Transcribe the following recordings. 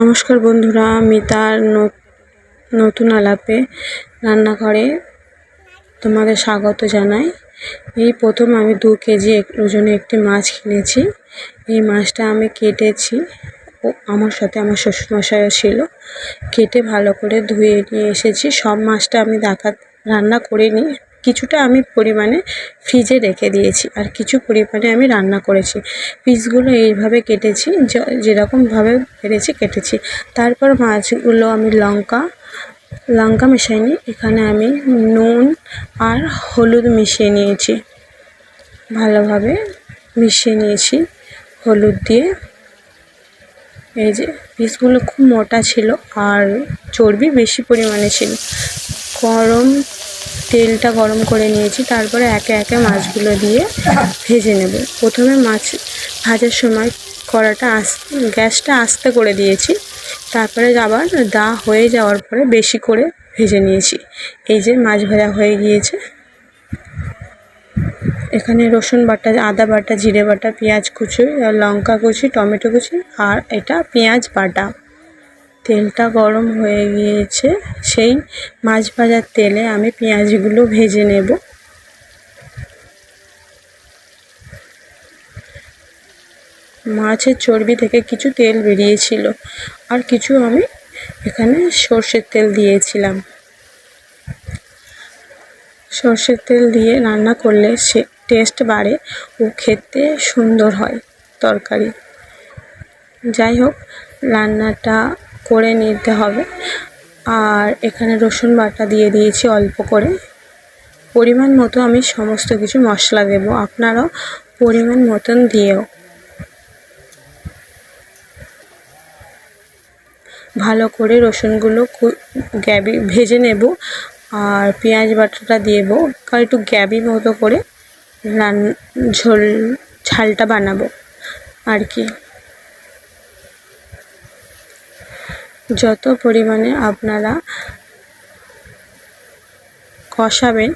নমস্কার বন্ধুরা, আমি তার নতুন আলাপে রান্নাঘরে তোমাদের স্বাগত জানাই। এই প্রথম আমি 2 কেজি ওজনে একটি মাছ কিনেছি। এই মাছটা আমি কেটেছি ও আমার সাথে আমার শ্বশুরমশাইও ছিল। কেটে ভালো করে ধুয়ে নিয়ে এসেছি। সব মাছটা আমি রান্না করিনি, কিছুটা আমি পরিমাণে ফ্রিজে রেখে দিয়েছি আর কিছু পরিমাণে আমি রান্না করেছি। পিসগুলো এইভাবে কেটেছি, যেরকমভাবে পেরেছি কেটেছি। তারপর মাছগুলো আমি লঙ্কা মেশাইনি, এখানে আমি নুন আর হলুদ মিশিয়ে নিয়েছি। ভালোভাবে মিশিয়ে নিয়েছি হলুদ দিয়ে। এই যে পিসগুলো খুব মোটা ছিল আর চর্বি বেশি পরিমাণে ছিল। তেলটা গরম করে নিয়েছি। তারপরে একে একে মাছগুলো দিয়ে ভেজে নেব। প্রথমে মাছ ভাজার সময় গ্যাসটা আস্তে করে দিয়েছি। তারপরে আবার হয়ে যাওয়ার পরে বেশি করে ভেজে নিয়েছি। এই যে মাছ ভাজা হয়ে গিয়েছে। এখানে রসুন বাটা, আদা বাটা, জিরে বাটা, পেঁয়াজ কুচি, লঙ্কা কুচি, টমেটো কুচি আর এটা পেঁয়াজ বাটা। তেলটা গরম হয়ে গিয়েছে, সেই মাছ ভাজার তেলে আমি পেঁয়াজগুলো ভেজে নেব। মাছের চর্বি থেকে কিছু তেল বেরিয়েছিল আর কিছু আমি এখানে সর্ষের তেল দিয়েছিলাম। সর্ষের তেল দিয়ে রান্না করলে সে টেস্ট বাড়ে ও খেতে সুন্দর হয় তরকারি। যাই হোক, রান্নাটা করে নিতে হবে। আর এখানে রসুন বাটা দিয়ে দিয়েছি অল্প করে। পরিমাণ মতো আমি সমস্ত কিছু মশলা দেব, আপনারাও পরিমাণ মতন দিয়েও। ভালো করে রসুনগুলো ভেজে নেব আর পেঁয়াজ বাটাটা দেবো, কারণ একটু গ্যাবি মতো করে ঝালটা বানাবো আর কি। যত পরিমাণে আপনারা কষাবেন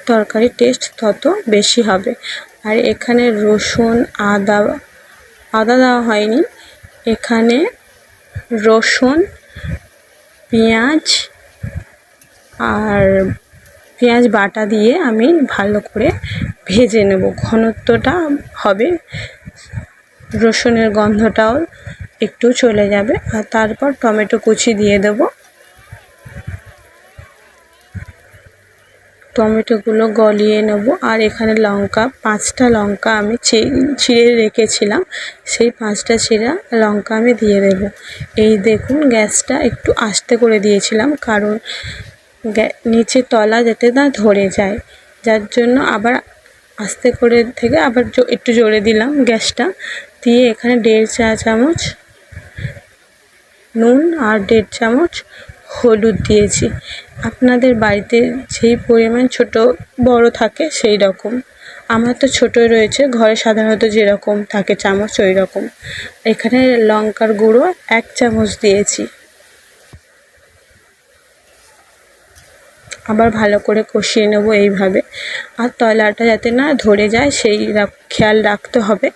তরকারির টেস্ট তত বেশি হবে। আর এখানে রসুন আদা দেওয়া হয়নি, এখানে রসুন, পেঁয়াজ আর পেঁয়াজ বাটা দিয়ে আমি ভালো করে ভেজে নেব। ঘনত্বটা হবে, রসুনের গন্ধটাও একটু চলে যাবে। আর তারপর টমেটো কুচি দিয়ে দেব। টমেটোগুলো গলিয়ে নেব। আর এখানে 5টা লঙ্কা আমি ছিঁড়ে রেখেছিলাম, সেই 5টা ছিঁড়া লঙ্কা আমি দিয়ে দেব। এই দেখুন, গ্যাসটা একটু আস্তে করে দিয়েছিলাম, কারণ নিচে তলা যাতে না ধরে যায়, যার জন্য আবার আস্তে করে থেকে আবার একটু জোরে দিলাম গ্যাসটা দিয়ে। এখানে 1.5 চা চামচ নুন আর 1.5 চামচ হলুদ দিয়েছি। আপনাদের বাড়িতে যেই পরিমাণ ছোট বড় থাকে সেই রকম, আমার তো ছোটই রয়েছে, ঘরে সাধারণত যেরকম থাকে চামচ ওই রকম। এখানে লঙ্কার গুঁড়ো 1 চামচ দিয়েছি। আবার ভালো করে কষিয়ে নেব এইভাবে। আর তলাটা যাতে না ধরে যায় সেই খেয়াল রাখতে হবে।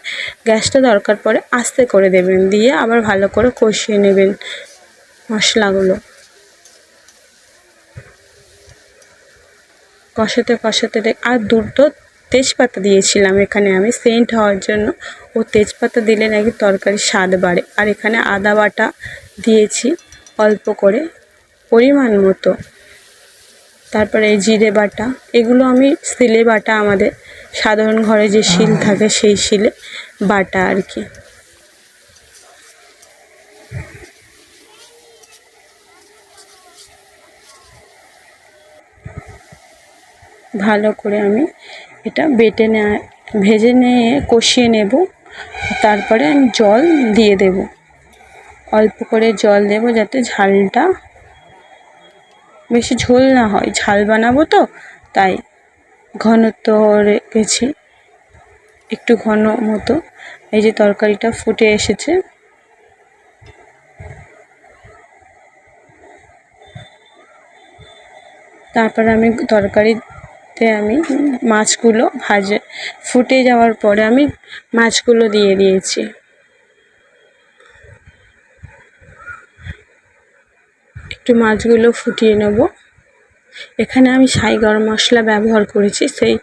গ্যাসটা দরকার পড়ে আস্তে করে দেবেন, দিয়ে আবার ভালো করে কষিয়ে নেবেন মশলাগুলো। কষাতে আর 2টো তেজপাতা দিয়েছিলাম এখানে আমি সেন্ট হওয়ার জন্য। ও তেজপাতা দিলে নাকি তরকারির স্বাদ বাড়ে। আর এখানে আদা বাটা দিয়েছি অল্প করে, পরিমাণ মতো। তারপরে এই জিরে বাটা, এগুলো আমি শিলে বাটা, আমাদের সাধারণ ঘরে যে শিল থাকে সেই শিলে বাটা আর কি। ভালো করে আমি এটা ভেজে নিয়ে কষিয়ে নেব। তারপরে আমি জল দিয়ে দেব, অল্প করে জল দেব, যাতে ঝালটা বেশি ঝোল না হয়। ঝাল বানাবো তো, তাই ঘনত্ব রেখেছি একটু ঘন মতো। এই যে তরকারিটা ফুটে এসেছে। তারপরে আমি তরকারিতে মাছগুলো ফুটে যাওয়ার পরে আমি মাছগুলো দিয়ে দিয়েছি। একটু মাছগুলো ফুটিয়ে নেব। এখানে আমি ছাই গরম মশলা ব্যবহার করেছি। সেই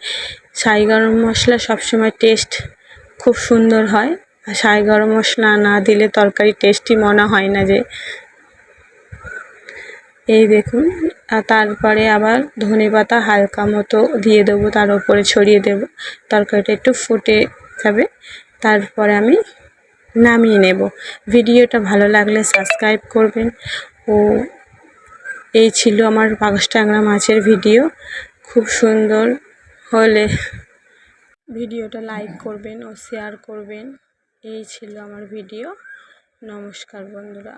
ছাই গরম মশলা সবসময় টেস্ট খুব সুন্দর হয়। আর ছাই গরম মশলা না দিলে তরকারি টেস্টি মনে হয় না যে। এই দেখুন, আর তারপরে আবার ধনেপাতা হালকা মতো দিয়ে দেবো, তার উপরে ছড়িয়ে দেব। তরকারিটা একটু ফুটে যাবে, তারপরে আমি নামিয়ে নেব। ভিডিওটা ভালো লাগলে সাবস্ক্রাইব করবেন। ও এই ছিল আমার পাঙাশ ট্যাংরা মাছের ভিডিও। খুব সুন্দর হলে ভিডিওটা লাইক করবেন ও শেয়ার করবেন। এই ছিল আমার ভিডিও। নমস্কার বন্ধুরা।